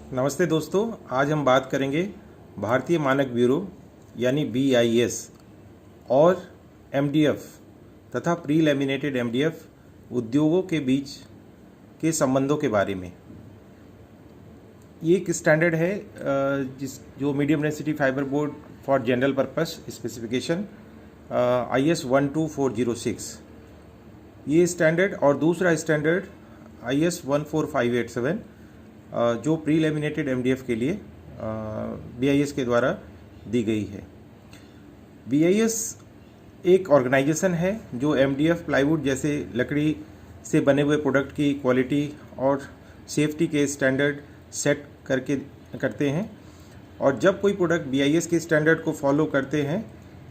नमस्ते दोस्तों, आज हम बात करेंगे भारतीय मानक ब्यूरो यानी BIS और MDF तथा प्री लैमिनेटेड MDF उद्योगों के बीच के संबंधों के बारे में। ये एक स्टैंडर्ड है जो medium density fibre board for general purpose specification IS 12406, ये स्टैंडर्ड, और दूसरा स्टैंडर्ड IS 14587 जो प्री लैमिनेटेड MDF के लिए BIS के द्वारा दी गई है। BIS एक ऑर्गेनाइजेशन है जो MDF प्लाईवुड जैसे लकड़ी से बने हुए प्रोडक्ट की क्वालिटी और सेफ्टी के स्टैंडर्ड सेट करते हैं, और जब कोई प्रोडक्ट BIS के स्टैंडर्ड को फॉलो करते हैं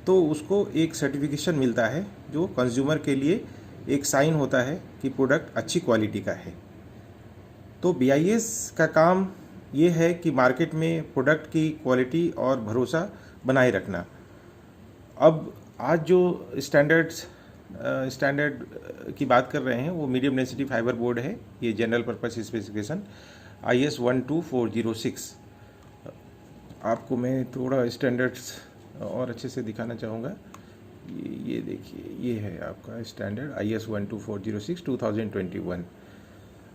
तो उसको एक सर्टिफिकेशन मिलता है जो कंज्यूमर के लिए एक साइन होता है कि प्रोडक्ट अच्छी क्वालिटी का है। तो BIS का काम ये है कि मार्केट में प्रोडक्ट की क्वालिटी और भरोसा बनाए रखना। अब आज जो स्टैंडर्ड की बात कर रहे हैं वो मीडियम डेंसिटी फाइबर बोर्ड है। ये जनरल पर्पस स्पेसिफिकेशन IS 12406। आपको मैं थोड़ा स्टैंडर्ड्स और अच्छे से दिखाना चाहूँगा। ये देखिए, ये है आपका स्टैंडर्ड IS 12406 2021।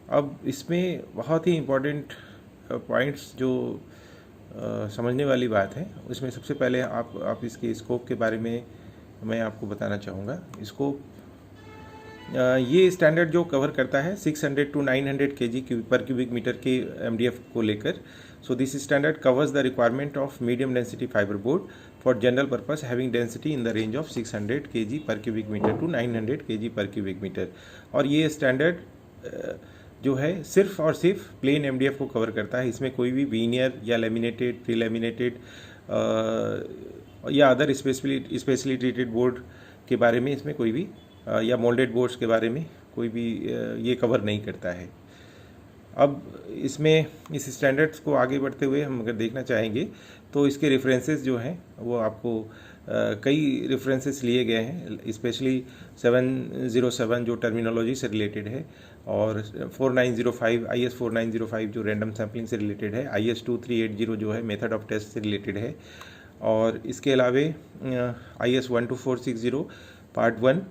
अब इसमें बहुत ही इम्पोर्टेंट पॉइंट्स जो समझने वाली बात है, उसमें सबसे पहले आप इसके स्कोप के बारे में मैं आपको बताना चाहूँगा। स्कोप ये स्टैंडर्ड जो कवर करता है 600 to 900 kg पर क्यूबिक मीटर के MDF को लेकर। So this standard covers the requirement of medium density fibre board for general purpose having density in the range of 600 kg पर क्यूबिक मीटर टू 900 kg पर cubic metre. और ये standard जो है सिर्फ और सिर्फ प्लेन MDF को कवर करता है। इसमें कोई भी वीनियर या लेमिनेटेड, प्री लेमिनेटेड या अदर स्पेशली ट्रीटेड बोर्ड के बारे में इसमें कोई भी या मोल्डेड बोर्ड्स के बारे में कोई भी ये कवर नहीं करता है। अब इसमें इस स्टैंडर्ड्स को आगे बढ़ते हुए हम अगर देखना चाहेंगे तो इसके रेफरेंसेस जो हैं वो आपको कई रेफरेंसेस लिए गए हैं, स्पेशली 707 जो टर्मिनोलॉजी से रिलेटेड है, और 4905 IS 4905 जो रैंडम सैम्पलिंग से रिलेटेड है, IS 2380 जो है मेथड ऑफ टेस्ट से रिलेटेड है, और इसके अलावे IS 12460 पार्ट 1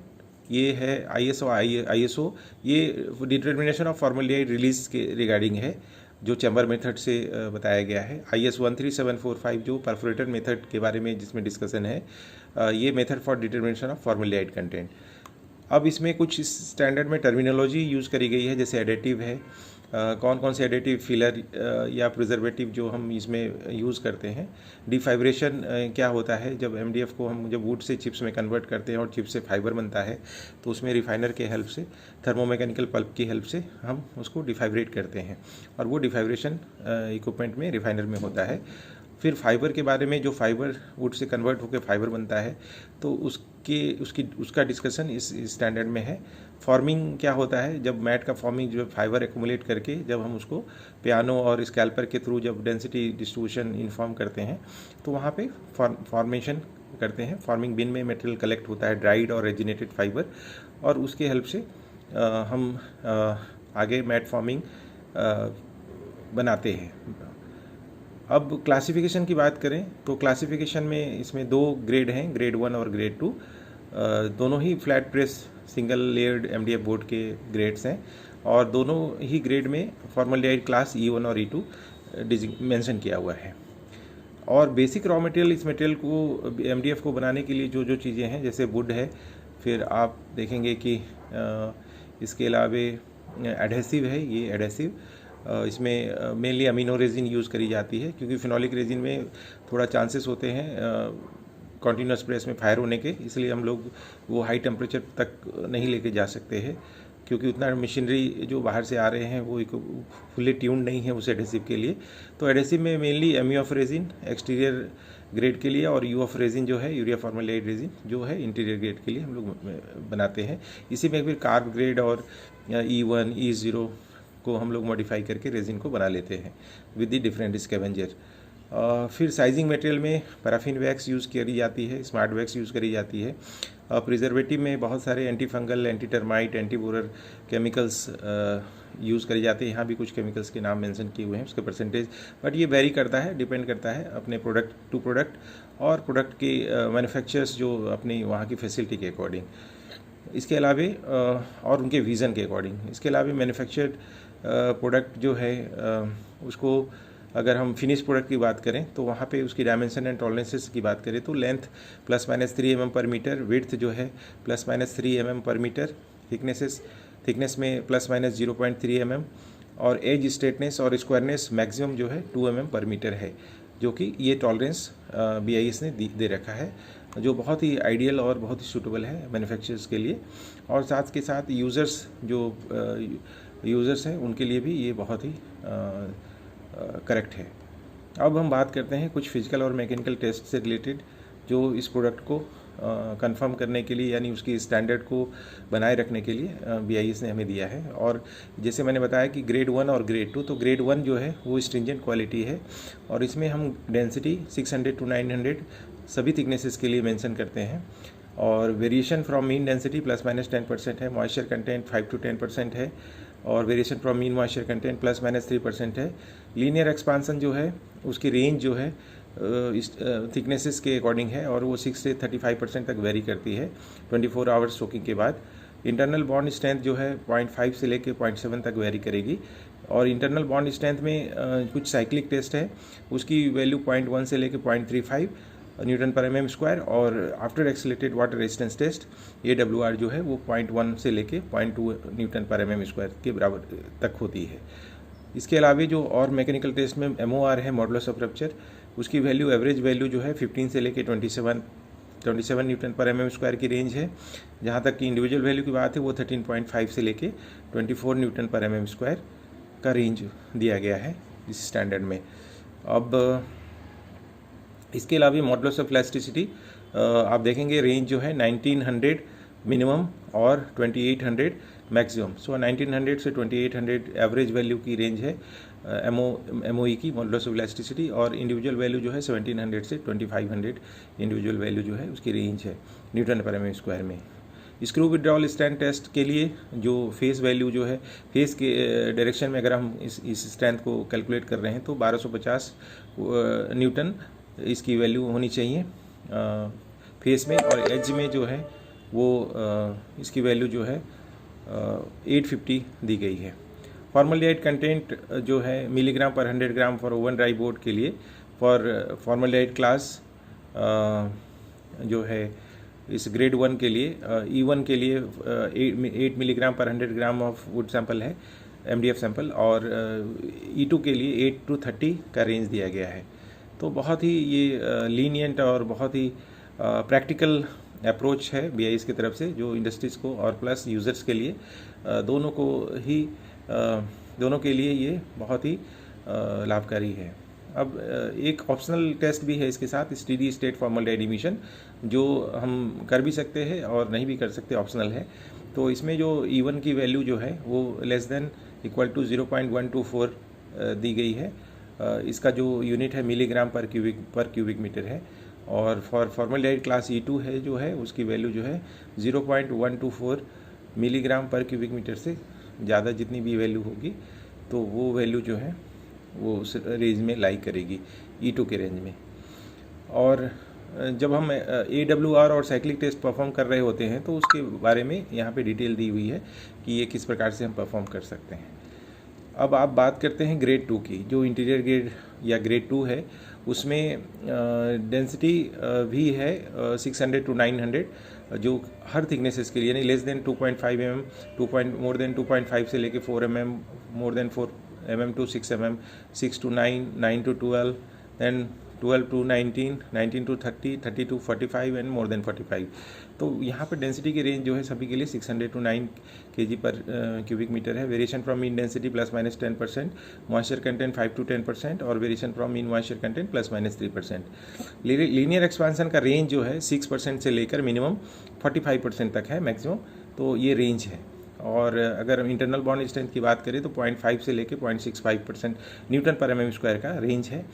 ये है ISO ये डिटर्मिनेशन ऑफ फॉर्मल्डिहाइड रिलीज के रिगार्डिंग है जो चैम्बर मेथड से बताया गया है। IS 13745 जो परफोरेटर मेथड के बारे में जिसमें डिस्कशन है, ये method for determination of formaldehyde content. अब इसमें कुछ इस स्टैंडर्ड में टर्मिनोलॉजी यूज़ करी गई है, जैसे एडेटिव है, कौन कौन से एडेटिव, फिलर या प्रिजर्वेटिव जो हम इसमें यूज़ करते हैं। डिफाइब्रेशन क्या होता है, जब MDF को हम जब वुड से चिप्स में कन्वर्ट करते हैं और चिप्स से फाइबर बनता है तो उसमें रिफाइनर के हेल्प से, थर्मोमैकेनिकल पल्प की हेल्प से हम उसको डिफाइब्रेट करते हैं, और वो डिफाइब्रेशन इक्विपमेंट में रिफाइनर में होता है। फिर फाइबर के बारे में, जो फाइबर वुड से कन्वर्ट होकर फाइबर बनता है तो उसका डिस्कशन इस स्टैंडर्ड में है। फॉर्मिंग क्या होता है, जब मैट का फॉर्मिंग जो फाइबर एक्यूमुलेट करके जब हम उसको पियानो और स्कैल्पर के थ्रू जब डेंसिटी डिस्ट्रीब्यूशन इन्फॉर्म करते हैं तो वहाँ पे फॉर्मेशन करते हैं। फॉर्मिंग बिन में मटेरियल कलेक्ट होता है, ड्राइड और रेजिनेटेड फाइबर, और उसके हेल्प से हम आगे मैट फॉर्मिंग बनाते हैं। अब क्लासिफिकेशन की बात करें तो क्लासिफिकेशन में इसमें 2 ग्रेड हैं, ग्रेड 1 और ग्रेड 2। दोनों ही flat press single layered MDF board के ग्रेड्स हैं, और दोनों ही ग्रेड में फॉर्मल्डिहाइड क्लास E1 और E2 मेंशन किया हुआ है। और बेसिक रॉ मटेरियल, इस मटेरियल को MDF को बनाने के लिए जो जो चीज़ें हैं, जैसे वुड है, फिर आप देखेंगे कि इसके अलावे एडहेसिव है, ये एडहेसिव इसमें मेनली अमीनो रेजिन यूज़ करी जाती है, क्योंकि फिनोलिक रेजिन में थोड़ा चांसेस होते हैं कॉन्टीन्यूस प्रेस में फायर होने के, इसलिए हम लोग वो हाई टेम्परेचर तक नहीं लेके जा सकते हैं, क्योंकि उतना मशीनरी जो बाहर से आ रहे हैं वो एक फुल्ली ट्यून्ड नहीं है उस एडहेसिव के लिए। तो एडहेसिव में mainly MU of resin exterior grade के लिए, और U ऑफ रेजिन जो है यूरिया फॉर्मल्डिहाइड रेजिन जो है इंटीरियर ग्रेड के लिए हम लोग बनाते हैं। इसी में फिर कार्ब ग्रेड और E1 E0 को हम लोग मॉडिफाई करके रेजिन को बना लेते हैं विद द डिफरेंट स्कैवेंजर। फिर साइजिंग मटेरियल में पैराफिन वैक्स यूज़ करी जाती है, स्मार्ट वैक्स यूज़ करी जाती है। प्रिजर्वेटिव में बहुत सारे anti fungal, anti termite, anti borer chemicals use करे जाते हैं। यहाँ भी कुछ केमिकल्स के नाम मेंशन किए हुए हैं, उसके परसेंटेज, बट ये वेरी करता है, डिपेंड करता है अपने प्रोडक्ट टू प्रोडक्ट और प्रोडक्ट के मैन्युफैक्चरर्स जो अपनी वहाँ की फैसिलिटी के अकॉर्डिंग, इसके अलावे और उनके विज़न के अकॉर्डिंग। इसके अलावा मैन्युफैक्चर्ड प्रोडक्ट जो है उसको अगर हम फिनिश प्रोडक्ट की बात करें तो वहाँ पे उसकी डायमेंशन एंड टॉलरेंसेस की बात करें तो लेंथ ±3 mm पर मीटर, विड्थ जो है ±3 mm पर मीटर, थिकनेस में ±0.3 mm और एज स्ट्रेटनेस और स्क्वायरनेस मैक्सिमम जो है 2 mm पर मीटर है, जो कि ये टॉलरेंस BIS ने दे रखा है, जो बहुत ही आइडियल और बहुत ही सूटेबल है मैन्युफैक्चरर्स के लिए। और साथ के साथ यूज़र्स जो यूज़र्स हैं उनके लिए भी ये बहुत ही करेक्ट है। अब हम बात करते हैं कुछ फिजिकल और मैकेनिकल टेस्ट से रिलेटेड जो इस प्रोडक्ट को कंफर्म करने के लिए, यानी उसकी स्टैंडर्ड को बनाए रखने के लिए BIS ने हमें दिया है। और जैसे मैंने बताया कि ग्रेड 1 और ग्रेड 2, तो ग्रेड 1 जो है वो स्ट्रिंजेंट क्वालिटी है और इसमें हम डेंसिटी 600 to 900 सभी थिकनेसेस के लिए मेंशन करते हैं और वेरिएशन फ्रॉम मीन डेंसिटी ±10% है, मॉइस्चर कंटेंट 5 to 10% है और variation from mean moisture content ±3% है। लीनियर एक्सपांसन जो है उसकी रेंज जो है थिकनेसेस के अकॉर्डिंग है और वो 6 से 35% तक वेरी करती है 24 आवर्स सोकिंग के बाद। इंटरनल बॉन्ड स्ट्रेंथ जो है 0.5 से लेकर 0.7 तक वेरी करेगी और इंटरनल बॉन्ड स्ट्रेंथ में कुछ साइक्लिक टेस्ट है, उसकी वैल्यू 0.1 से लेकर 0.35 न्यूटन पर mm² और after accelerated water resistance test AWR जो है वो 0.1 से लेके 0.2 न्यूटन पर mm² के बराबर तक होती है। इसके अलावा जो और मैकेनिकल टेस्ट में MOR है, मॉडुलस ऑफ रप्चर, उसकी वैल्यू एवरेज वैल्यू जो है 15 से लेके 27 न्यूटन पर mm² की रेंज है। जहाँ तक कि इंडिविजुअल वैल्यू की बात है वो 13.5 से लेके 24 न्यूटन पर mm² का रेंज दिया गया है इस स्टैंडर्ड में। अब इसके अलावा मॉडुलस ऑफ इलास्टिसिटी आप देखेंगे रेंज जो है 1900 मिनिमम और 2800 मैक्सिमम। सो 1900 से 2800 एवरेज वैल्यू की रेंज है MOE की, मॉडुलस ऑफ इलास्टिसिटी, और इंडिविजुअल वैल्यू जो है 1700 से 2500 इंडिविजुअल वैल्यू जो है उसकी रेंज है न्यूटन पर mm² में। स्क्रू विड्रॉल स्ट्रेंथ टेस्ट के लिए जो फेस वैल्यू जो है, फेस के डायरेक्शन में अगर हम इस स्ट्रेंथ को कैलकुलेट कर रहे हैं तो 1250 न्यूटन इसकी वैल्यू होनी चाहिए फेस में, और एज में जो है वो इसकी वैल्यू जो है 850 दी गई है। फॉर्मल्डिहाइड कंटेंट जो है मिलीग्राम पर 100 gram for oven dry board के लिए, फॉर फॉर्मल्डिहाइड क्लास जो है इस ग्रेड 1 के लिए, E1 के लिए 8 मिलीग्राम पर 100 ग्राम ऑफ वुड सैंपल है, MDF सैंपल, और E2 के लिए 8 to 30 का रेंज दिया गया है। तो बहुत ही ये लीनियंट और बहुत ही प्रैक्टिकल अप्रोच है BIS की तरफ से, जो इंडस्ट्रीज़ को और प्लस यूज़र्स के लिए दोनों के लिए ये बहुत ही लाभकारी है। अब एक ऑप्शनल टेस्ट भी है इसके साथ, स्टेडी स्टेट फॉर्मल्डिहाइड इमिशन, जो हम कर भी सकते हैं और नहीं भी कर सकते, ऑप्शनल है। तो इसमें जो E1 की वैल्यू जो है वो <= 0.124 दी गई है। इसका जो यूनिट है मिलीग्राम पर क्यूबिक मीटर है, और फॉर फॉर्मल्डिहाइड क्लास E2 है जो है उसकी वैल्यू जो है 0.124 मिलीग्राम पर क्यूबिक मीटर से ज़्यादा जितनी भी वैल्यू होगी तो वो वैल्यू जो है वो उस रेंज में लाई करेगी E2 के रेंज में। और जब हम AWR और साइक्लिक टेस्ट परफॉर्म कर रहे होते हैं तो उसके बारे में यहाँ पे डिटेल दी हुई है कि ये किस प्रकार से हम परफॉर्म कर सकते हैं। अब आप बात करते हैं ग्रेड 2 की, जो इंटीरियर ग्रेड या ग्रेड 2 है, उसमें डेंसिटी भी है 600 to 900, जो हर थिकनेसेस के लिए, यानी <= 2.5 mm, मोर देन 2.5 से लेके 4 mm, more than 4 mm to 6 mm, 6 to 9, 9 to 12, then 12 to 19, 19 to 30, 30 to 45 and more than 45। तो यहाँ पर डेंसिटी की रेंज जो है सभी के लिए 600 to 9 kg पर क्यूबिक मीटर है। Variation from mean density ±10%, moisture content 5 to 10%, और variation from mean moisture content ±3%। Linear expansion का रेंज जो है 6% से लेकर मिनिमम 45% तक है मैक्सिमम, तो ये रेंज है। और अगर हम इंटरनल बॉन्ड स्ट्रेंथ की बात करें तो 0.5 से लेके 0.65% न्यूटन पर mm स्क्वायर का रेंज है।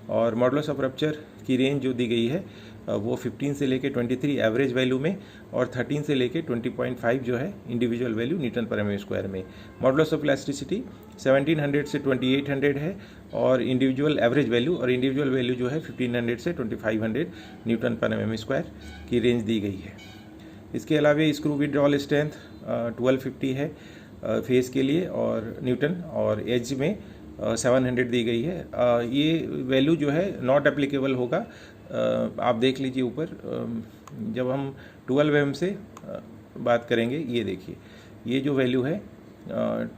और मॉडुलस ऑफ रप्चर की रेंज जो दी गई है वो 15 से लेके 23 एवरेज वैल्यू में और 13 से लेके 20.5 जो है इंडिविजुअल वैल्यू न्यूटन पर mm स्क्वायर में। मॉडुलस ऑफ इलास्टिसिटी 1700 से 2800 है और इंडिविजुअल एवरेज वैल्यू जो है 1500 से 2500 न्यूटन पर mm स्क्वायर की रेंज दी गई है। इसके अलावा स्क्रू विड्रॉल स्ट्रेंथ 1250 है फेस के लिए और न्यूटन, और एज में 700 दी गई है। ये वैल्यू जो है नॉट एप्लीकेबल होगा। आप देख लीजिए ऊपर, जब हम 12 mm से बात करेंगे, ये देखिए ये जो वैल्यू है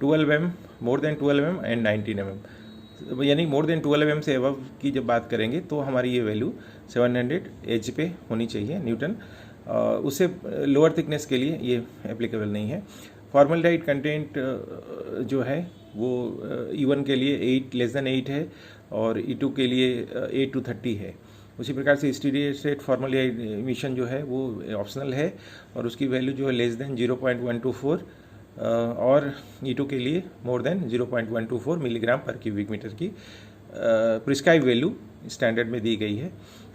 12 mm, more than 12 mm and 19 mm, यानी मोर देन 12 mm से अबव की जब बात करेंगे तो हमारी ये वैल्यू 700 एज पे होनी चाहिए न्यूटन। उससे लोअर थिकनेस के लिए ये एप्लीकेबल नहीं है। फॉर्मल्डिहाइड कंटेंट जो है वो E1 के लिए 8 लेस देन 8 है और E2 के लिए 8 to 30 है। उसी प्रकार से स्टेडी स्टेट फॉर्मल्डिहाइड इमिशन जो है वो ऑप्शनल है और उसकी वैल्यू जो है लेस देन 0.124 और E2 के लिए मोर देन 0.124 मिलीग्राम पर क्यूबिक मीटर की प्रिस्क्राइब वैल्यू स्टैंडर्ड में दी गई है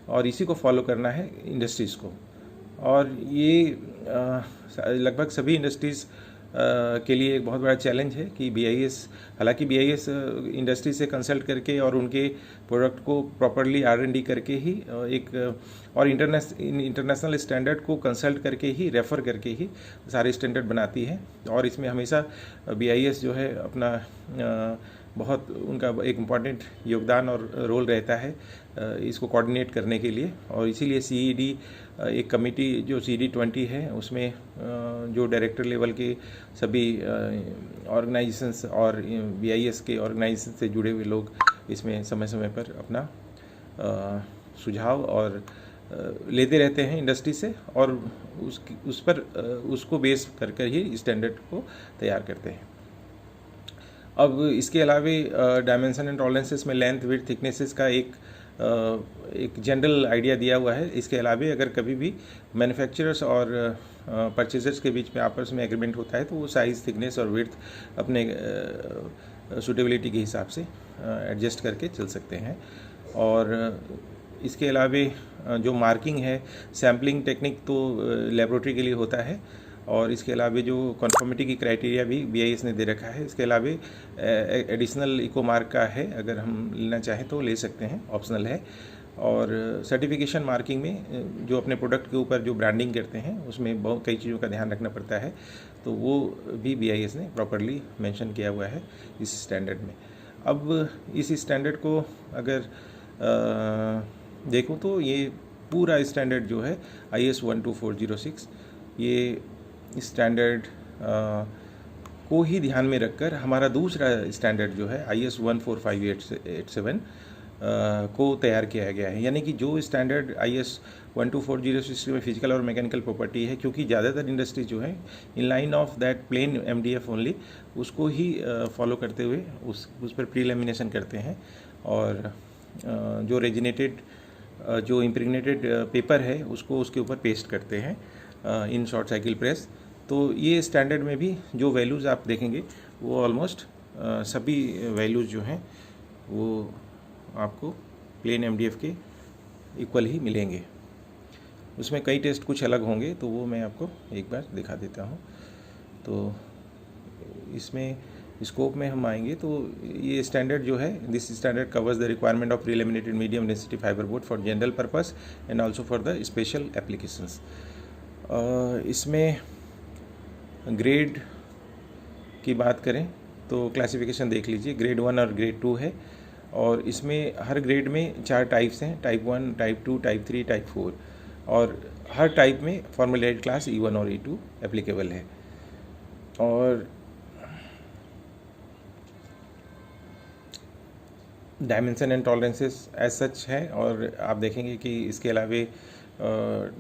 और इसी को फॉलो करना है इंडस्ट्रीज़ को। और ये लगभग सभी इंडस्ट्रीज़ के लिए एक बहुत बड़ा चैलेंज है कि BIS, हालांकि BIS इंडस्ट्री से कंसल्ट करके और उनके प्रोडक्ट को प्रॉपरली R&D करके ही और इंटरनेशनल स्टैंडर्ड को कंसल्ट करके ही, रेफ़र करके ही सारे स्टैंडर्ड बनाती है। और इसमें हमेशा BIS जो है अपना बहुत उनका एक इम्पॉर्टेंट योगदान और रोल रहता है इसको कोऑर्डिनेट करने के लिए। और इसीलिए CED एक कमेटी जो CD20 है उसमें जो डायरेक्टर लेवल के सभी ऑर्गेनाइजेशंस और BIS के ऑर्गेनाइजेशन से जुड़े हुए लोग इसमें समय समय पर अपना सुझाव और लेते रहते हैं इंडस्ट्री से और उसको बेस कर ही स्टैंडर्ड को तैयार करते हैं। अब इसके अलावा डायमेंशन एंड टॉलरेंसेस में लेंथ, विड्थ, थिकनेसेस का एक जनरल आइडिया दिया हुआ है। इसके अलावा अगर कभी भी मैन्युफैक्चरर्स और परचेजर्स के बीच में आपस में एग्रीमेंट होता है तो वो साइज़, थिकनेस और विड्थ अपने सूटेबिलिटी के हिसाब से एडजस्ट करके चल सकते हैं। और इसके अलावा जो मार्किंग है, सैम्पलिंग टेक्निक तो लेबोरेटरी के लिए होता है और इसके अलावा जो कन्फर्मिटी की क्राइटेरिया भी BIS ने दे रखा है। इसके अलावा एडिशनल इको मार्क का है, अगर हम लेना चाहें तो ले सकते हैं, ऑप्शनल है। और सर्टिफिकेशन मार्किंग में जो अपने प्रोडक्ट के ऊपर जो ब्रांडिंग करते हैं उसमें बहुत कई चीज़ों का ध्यान रखना पड़ता है, तो वो भी BIS ने प्रॉपरली मेंशन किया हुआ है इस स्टैंडर्ड में। अब इस स्टैंडर्ड को अगर देखूँ तो ये पूरा स्टैंडर्ड जो है IS 12406, ये स्टैंडर्ड को ही ध्यान में रखकर हमारा दूसरा स्टैंडर्ड जो है IS 14587 को तैयार किया गया है। यानी कि जो स्टैंडर्ड IS 12406 में फिजिकल और मैकेनिकल प्रॉपर्टी है, क्योंकि ज़्यादातर इंडस्ट्रीज जो है in line of that plain MDF only उसको ही फॉलो करते हुए उस पर प्री लेमिनेशन करते हैं और जो रेजिनेटेड जो इम्प्रेग्नेटेड पेपर है उसको उसके ऊपर पेस्ट करते हैं इन शॉर्ट साइकिल प्रेस। तो ये स्टैंडर्ड में भी जो वैल्यूज़ आप देखेंगे वो ऑलमोस्ट सभी वैल्यूज़ जो हैं वो आपको प्लेन MDF के इक्वल ही मिलेंगे। उसमें कई टेस्ट कुछ अलग होंगे तो वो मैं आपको एक बार दिखा देता हूँ। तो इसमें स्कोप में हम आएंगे तो ये स्टैंडर्ड जो है, this standard covers the requirement of pre laminated medium density fibre board for general purpose and also for the special applications. इसमें ग्रेड की बात करें तो क्लासिफिकेशन देख लीजिए, ग्रेड 1 और ग्रेड 2 है और इसमें हर ग्रेड में 4 टाइप्स हैं, टाइप 1, टाइप 2, टाइप 3, टाइप 4 और हर टाइप में फॉर्मल्डिहाइड क्लास E1 और E2 एप्लीकेबल है। और dimension and tolerances as such है और आप देखेंगे कि इसके अलावा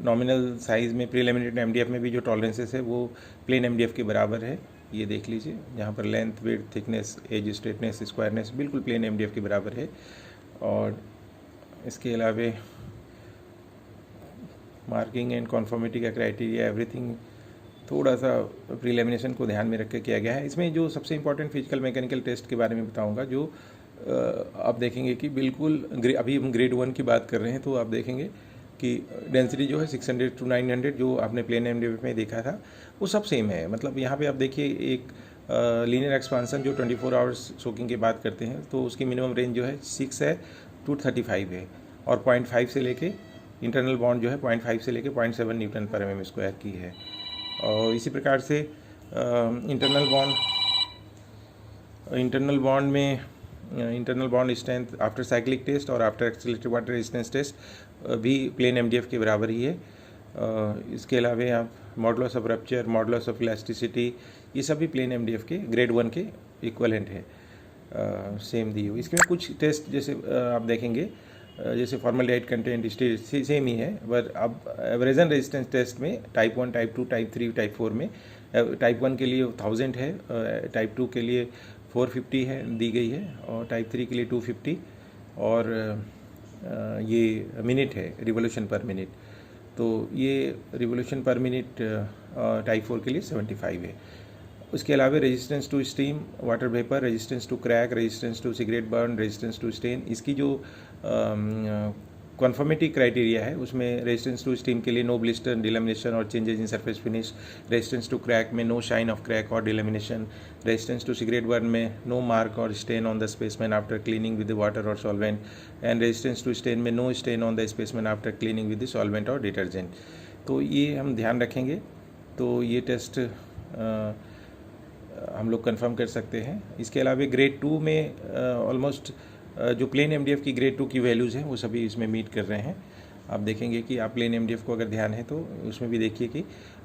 नॉमिनल साइज़ में प्री लेमिनेटेड MDF में भी जो टॉलरेंसेस है वो प्लेन MDF के बराबर है। ये देख लीजिए, जहाँ पर length, width, thickness, edge, straightness, squareness बिल्कुल प्लेन MDF के बराबर है। और इसके अलावा मार्किंग एंड कॉन्फॉर्मिटी का क्राइटेरिया, एवरीथिंग थोड़ा सा प्रीलिमिनेशन को ध्यान में रख के किया गया है। इसमें जो सबसे इम्पोर्टेंट फिजिकल मैकेनिकल टेस्ट के बारे में बताऊंगा, जो आप देखेंगे कि बिल्कुल अभी हम ग्रेड 1 की बात कर रहे हैं, तो आप देखेंगे कि डेंसिटी जो है 600 to 900 जो आपने प्लेन एमडीएफ में देखा था वो सब सेम है। मतलब यहाँ पे आप देखिए एक लीनियर एक्सपांसन जो 24 आवर्स सोकिंग की बात करते हैं, तो उसकी मिनिमम रेंज जो है 6 है to 35 है, और 0.5 से लेके इंटरनल बॉन्ड जो है 0.5 से लेके 0.7 न्यूटन पर mm स्क्वायर की है। और इसी प्रकार से internal bond strength after cyclic test और after accelerated water resistance test भी प्लेन एमडीएफ के बराबर ही है। इसके अलावा आप modulus of rupture, modulus of elasticity, ये सभी प्लेन एमडीएफ के ग्रेड 1 के इक्वलेंट है, सेम दी हुई। इसमें कुछ टेस्ट जैसे आप देखेंगे, जैसे फॉर्मल्डिहाइड कंटेंट सेम ही है, पर अब एवरेजन रेजिस्टेंस टेस्ट में टाइप 1, टाइप 2, टाइप 3, टाइप 4 में टाइप 1 के लिए 1000 है, टाइप 2 के लिए 450 है दी गई है, और टाइप 3 के लिए 250, और ये मिनट है, रिवोल्यूशन पर मिनट। तो ये रिवोल्यूशन पर मिनट टाइप 4 के लिए 75 है। उसके अलावा resistance to steam, water vapour, resistance to crack, resistance to cigarette burn, resistance to stain, इसकी जो कन्फर्मिटी क्राइटेरिया है उसमें रेजिस्टेंस टू स्टीम के लिए नो ब्लिस्टर, डिलेमिनेशन और changes in surface finish, resistance to crack में नो शाइन ऑफ क्रैक और delamination, resistance to cigarette burn में नो मार्क और stain on the specimen after cleaning with the water और solvent, and resistance to stain में no stain on the specimen after cleaning with the solvent और detergent. तो ये हम ध्यान रखेंगे, तो ये टेस्ट हम लोग कंफर्म कर सकते हैं। इसके अलावा ग्रेड 2 में ऑलमोस्ट जो प्लेन एमडीएफ की ग्रेड 2 की वैल्यूज़ हैं वो सभी इसमें मीट कर रहे हैं। आप देखेंगे कि आप प्लेन एमडीएफ को अगर ध्यान है तो उसमें भी देखिए कि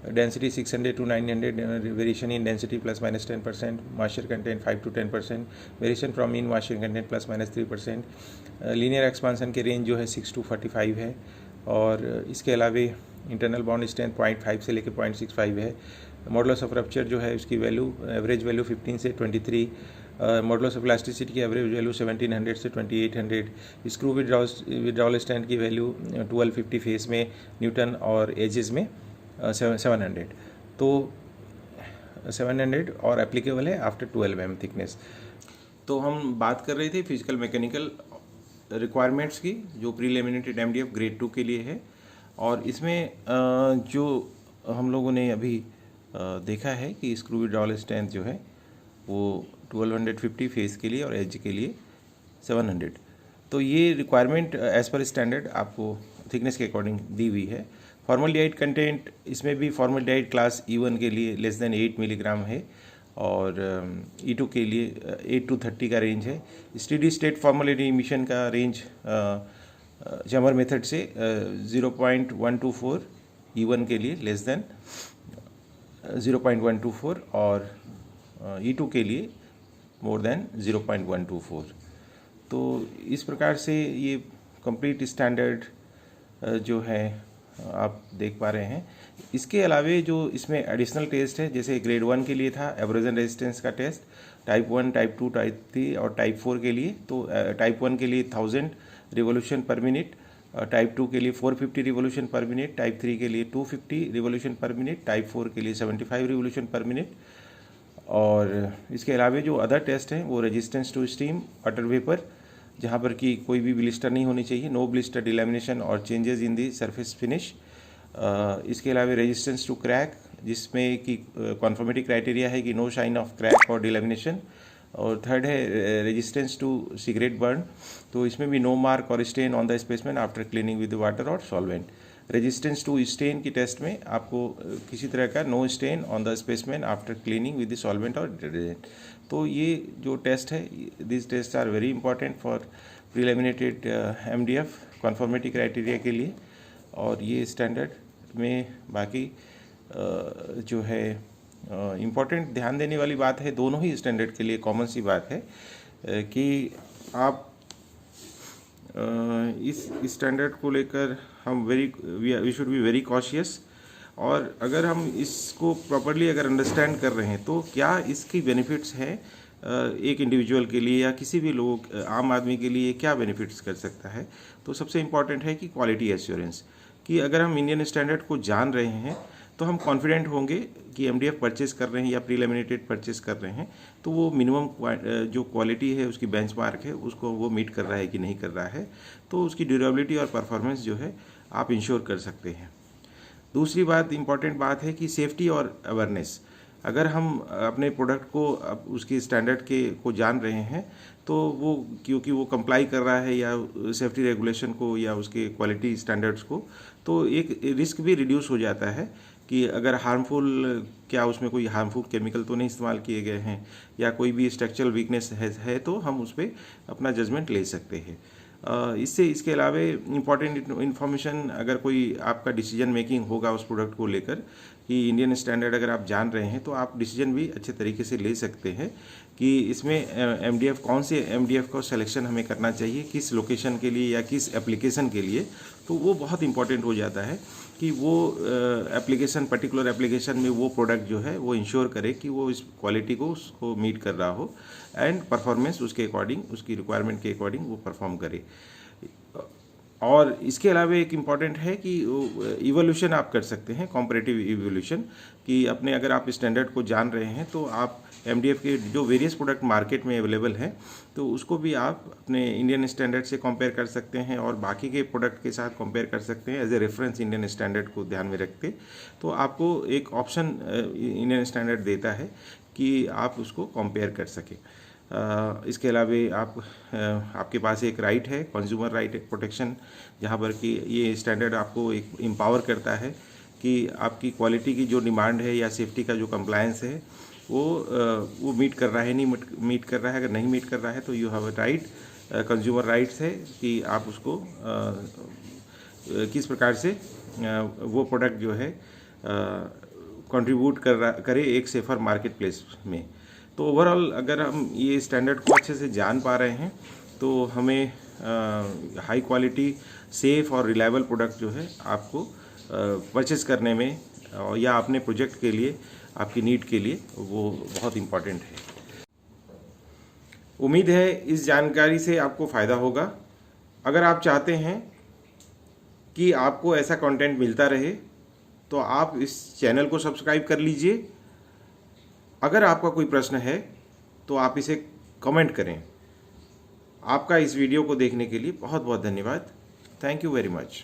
density 600 to 900, variation in density +-10%, moisture content 5 to 10%, variation from mean moisture content +-3%, linear expansion के रेंज जो है 6 to 45 है, और इसके अलावा इंटरनल बॉन्ड स्ट्रेंथ 0.5 से लेकर 0.65 है। मॉडुलस ऑफ रप्चर जो है उसकी वैल्यू, एवरेज वैल्यू 15 से 23, मॉडुलस ऑफ इलास्टिसिटी की एवरेज वैल्यू 1700 से 2800, स्क्रू विड्रॉल स्ट्रेंथ की वैल्यू 1250 फेस में न्यूटन और एजेस में 700, तो 700 और एप्लीकेबल है आफ्टर 12 mm थिकनेस। तो हम बात कर रहे थे फिजिकल मैकेनिकल रिक्वायरमेंट्स की, जो प्रीलिमिनेटेड एमडीएफ ग्रेड 2 के लिए है, और इसमें जो हम लोगों ने अभी देखा है कि स्क्रू विड्रॉल स्ट्रेंथ जो है वो 1250 फेस के लिए और एज के लिए 700, तो ये रिक्वायरमेंट एज पर स्टैंडर्ड आपको थिकनेस के अकॉर्डिंग दी हुई है। फॉर्मल्डिहाइड कंटेंट, इसमें भी फॉर्मल्डिहाइड क्लास E1 के लिए लेस देन 8 मिलीग्राम है, और E2 के लिए 8 to 30 का रेंज है। स्टेडी स्टेट फॉर्मल्डिहाइड इमिशन का रेंज जमर मेथड से 0.124 E1 के लिए लेस देन 0.124, और E2 के लिए मोर देन 0.124। तो इस प्रकार से ये कंप्लीट स्टैंडर्ड जो है आप देख पा रहे हैं। इसके अलावे जो इसमें एडिशनल टेस्ट है, जैसे ग्रेड 1 के लिए था एब्रोजन रेजिस्टेंस का टेस्ट, टाइप 1, टाइप 2, टाइप 3 और टाइप 4 के लिए, तो टाइप 1 के लिए 1000 रिवोल्यूशन पर मिनट, टाइप 2 के लिए 450 रिवोल्यूशन पर मिनट, टाइप 3 के लिए 250 रिवोल्यूशन पर मिनट, टाइप 4 के लिए 75 रिवोल्यूशन पर मिनट। और इसके अलावा जो अदर टेस्ट हैं वो resistance to steam, water vapour, जहाँ पर कि कोई भी ब्लिस्टर नहीं होनी चाहिए, नो ब्लिस्टर, डिलेमिनेशन और changes in the surface finish. इसके अलावा रेजिस्टेंस टू क्रैक, जिसमें कि कॉन्फर्मिटी क्राइटेरिया है कि नो शाइन ऑफ क्रैक और डिलेमिनेशन। और थर्ड है रेजिस्टेंस टू सिगरेट बर्न, तो इसमें भी नो मार्क और stain on the specimen after cleaning with water और सॉल्वेंट। रेजिस्टेंस टू स्टेन की टेस्ट में आपको किसी तरह का no stain on the specimen after cleaning with the solvent और डिटर्जेंट। तो ये जो टेस्ट है, this test are very important for prelaminated MDF conformity criteria के लिए। और ये स्टैंडर्ड में बाकी जो है इम्पॉर्टेंट ध्यान देने वाली बात है, दोनों ही स्टैंडर्ड के लिए कॉमन सी बात है कि आप इस स्टैंडर्ड को लेकर हम we should be very cautious. और अगर हम इसको प्रॉपरली अगर अंडरस्टैंड कर रहे हैं तो क्या इसकी बेनिफिट्स हैं एक इंडिविजुअल के लिए या किसी भी लोग आम आदमी के लिए क्या बेनिफिट्स कर सकता है। तो सबसे इम्पॉर्टेंट है कि क्वालिटी एश्योरेंस, कि अगर हम इंडियन स्टैंडर्ड को जान रहे हैं तो हम कॉन्फिडेंट होंगे कि एमडीएफ परचेस कर रहे हैं या प्री लैमिनेटेड परचेस कर रहे हैं तो वो मिनिमम जो क्वालिटी है उसकी बेंचमार्क है उसको वो मीट कर रहा है कि नहीं कर रहा है, तो उसकी ड्यूरेबिलिटी और परफॉर्मेंस जो है आप इंश्योर कर सकते हैं। दूसरी बात, इम्पॉर्टेंट बात है कि सेफ्टी और अवेयरनेस। अगर हम अपने प्रोडक्ट को उसकी स्टैंडर्ड को जान रहे हैं तो वो क्योंकि वो कंप्लाई कर रहा है या सेफ्टी रेगुलेशन को या उसके क्वालिटी स्टैंडर्ड्स को, तो एक रिस्क भी रिड्यूस हो जाता है कि अगर हार्मफुल, क्या उसमें कोई हार्मफुल केमिकल तो नहीं इस्तेमाल किए गए हैं या कोई भी स्ट्रक्चरल वीकनेस है तो हम उस पर अपना जजमेंट ले सकते हैं। इसके अलावा इम्पॉर्टेंट इन्फॉर्मेशन, अगर कोई आपका डिसीजन मेकिंग होगा उस प्रोडक्ट को लेकर कि इंडियन स्टैंडर्ड अगर आप जान रहे हैं तो आप डिसीजन भी अच्छे तरीके से ले सकते हैं कि इसमें एमडीएफ कौन से एमडीएफ का सिलेक्शन हमें करना चाहिए, किस लोकेशन के लिए या किस एप्लीकेशन के लिए। तो वो बहुत इंपॉर्टेंट हो जाता है कि वो एप्लीकेशन, पर्टिकुलर एप्लीकेशन में वो प्रोडक्ट जो है वो इंश्योर करे कि वो इस क्वालिटी को उसको मीट कर रहा हो एंड परफॉर्मेंस उसके अकॉर्डिंग, उसकी रिक्वायरमेंट के अकॉर्डिंग वो परफॉर्म करे। और इसके अलावा एक इम्पॉर्टेंट है कि इवोल्यूशन आप कर सकते हैं, कॉम्परेटिव इवोल्यूशन, कि अपने अगर आप स्टैंडर्ड को जान रहे हैं तो आप एमडीएफ के जो वेरियस प्रोडक्ट मार्केट में अवेलेबल हैं तो उसको भी आप अपने इंडियन स्टैंडर्ड से कंपेयर कर सकते हैं और बाकी के प्रोडक्ट के साथ कंपेयर कर सकते हैं as a reference Indian standard को ध्यान में रखते। तो आपको एक ऑप्शन इंडियन स्टैंडर्ड देता है कि आप उसको कंपेयर कर सकें। इसके अलावा आपके पास एक राइट है, कंज्यूमर राइट एक प्रोटेक्शन, जहाँ पर कि ये स्टैंडर्ड आपको एक एम्पावर करता है कि आपकी क्वालिटी की जो डिमांड है या सेफ्टी का जो कंप्लायंस है वो मीट कर रहा है, नहीं मीट कर रहा है। अगर नहीं मीट कर रहा है तो you have a right, consumer rights है कि आप उसको किस प्रकार से वो प्रोडक्ट जो है कंट्रीब्यूट करे एक सेफर मार्केट प्लेस में। तो ओवरऑल अगर हम ये स्टैंडर्ड को अच्छे से जान पा रहे हैं तो हमें हाई क्वालिटी, सेफ और रिलायबल प्रोडक्ट जो है आपको परचेस करने में या अपने प्रोजेक्ट के लिए, आपकी नीड के लिए वो बहुत इम्पॉर्टेंट है। उम्मीद है इस जानकारी से आपको फ़ायदा होगा। अगर आप चाहते हैं कि आपको ऐसा कंटेंट मिलता रहे तो आप इस चैनल को सब्सक्राइब कर लीजिए। अगर आपका कोई प्रश्न है तो आप इसे कमेंट करें। आपका इस वीडियो को देखने के लिए बहुत बहुत धन्यवाद। Thank you very much.